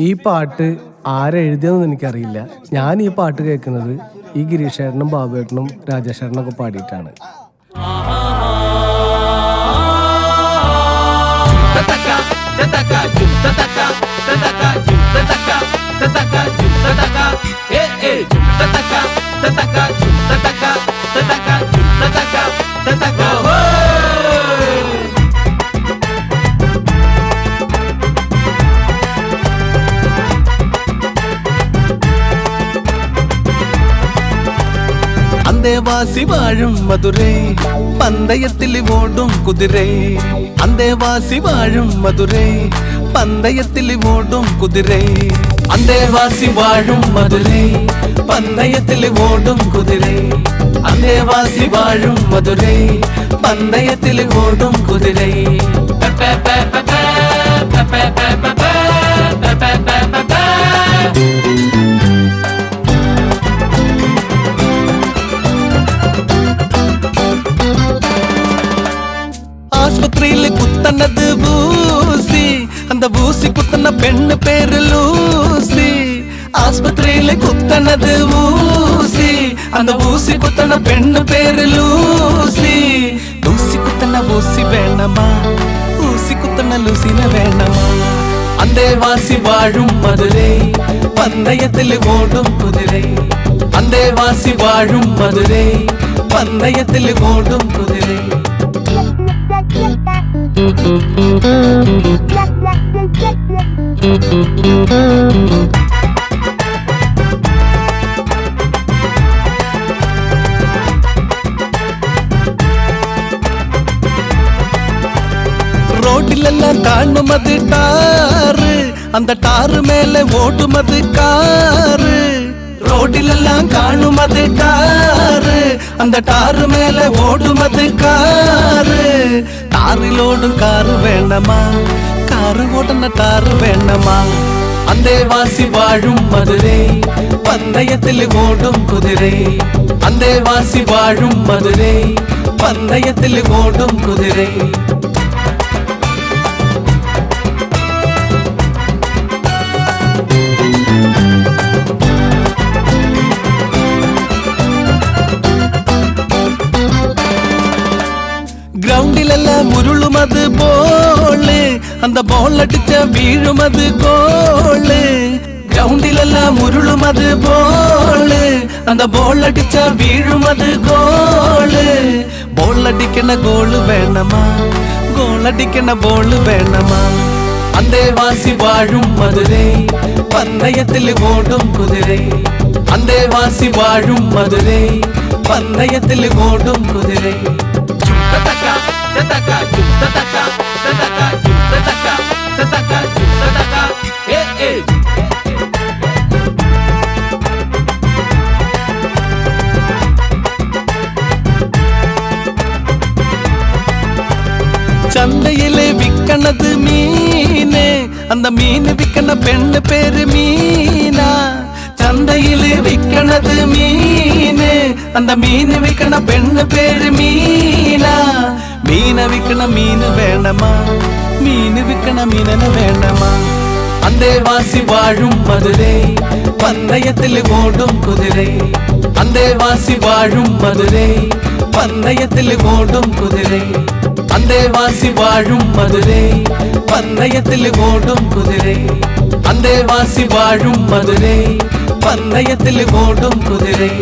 ഈ പാട്ട് ആരെഴുതിയെന്ന് എനിക്കറിയില്ല. ഞാൻ ഈ പാട്ട് കേൾക്കുന്നത് ഈ ഗിരീഷേട്ടനും ബാബുവേട്ടനും രാജേഷേട്ടനൊക്കെ പാടിയിട്ടാണ്. അന്തേവാസി വാഴും മധുരേ പന്തയത്തിൽ ഓടും കുതിരേ. അന്തേവാസി വാഴും മധുരേ പന്തയത്തിൽ ഓടും കുതിരേ. അന്തേവാസി വാഴും മധുരേ പന്തയത്തിൽ ഓടും കുതിരേ. അന്തേവാസി വാഴും മധുരേ പന്തയത്തിൽ ഓടും കുതിരേ. ആശുപത്രിയിൽ കുത്തണത് ഊസി, அந்த ஊசி குத்தன பெண்ணு பேரு லூசி. ஆஸ்பத்திரியில குத்தனது ஊசி, அந்த ஊசி குத்தன பெண்ணு பேரு லூசி. லூசி குத்தன ஊசி வேணமா, ஊசி குத்தன லூசின வேணமா. அந்தேவாசி வாழும் மதுரை பந்தயத்தில் ஓடும் குதிரை. அந்தேவாசி வாழும் மதுரை பந்தயத்தில் ஓடும் குதிரை. ரோட்டிலெல்லாம் காணுமது டாரு, அந்த டாரு மேல ஓடுமது காரு. ரோட்டிலெல்லாம் காணுமது டாரு, அந்த டாரு மேல ஓடுமது காரு. டாரிலோடும் காரு வேணமா, காரு ஓடன டாரு வேணமா. அந்தேவாசி வாழும் மதுரை பந்தயத்தில் ஓடும் குதிரை. அந்தேவாசி வாழும் மதுரை பந்தயத்தில் ஓடும் குதிரை. கிரவுண்டிலெல்லாம் உருளுமது போலு, அந்த பால் அடிச்ச வீழுமது கோலு. கிரவுண்டிலெல்லாம் உருளுமது போலு, அந்த பால் அடிச்ச வீழுமது கோலு. பால் அடிக்கன கோலு வேணமா, கோல் அடிக்கன போலு வேணமா. அந்தேவாசி வாழும் மதுரை பந்தயத்தில் ஓடும் குதிரை. அந்தேவாசி வாழும் மதுரை பந்தயத்தில் ஓடும் குதிரை. சந்தையிலே விக்கனது மீனு, அந்த மீன் விக்கன பெண்ணு பேரு மீனா. சந்தையிலே விக்கனது மீனு, அந்த மீன் விக்கன பெண்ணு பேரு மீனா. மீன விக்கன மீனு வேணமா, மீனு விக்கன மீனன வேணமா. அந்தேவாசி வாழும் மதுரை பந்தயத்தில் ஓடும் குதிரை. அந்தேவாசி வாழும் மதுரை பந்தயத்தில் ஓடும் குதிரை. அந்தேவாசி வாழும் மதுரை பந்தயத்தில் ஓடும் குதிரை. அந்தேவாசி வாழும் மதுரை பந்தயத்தில் ஓடும் குதிரை.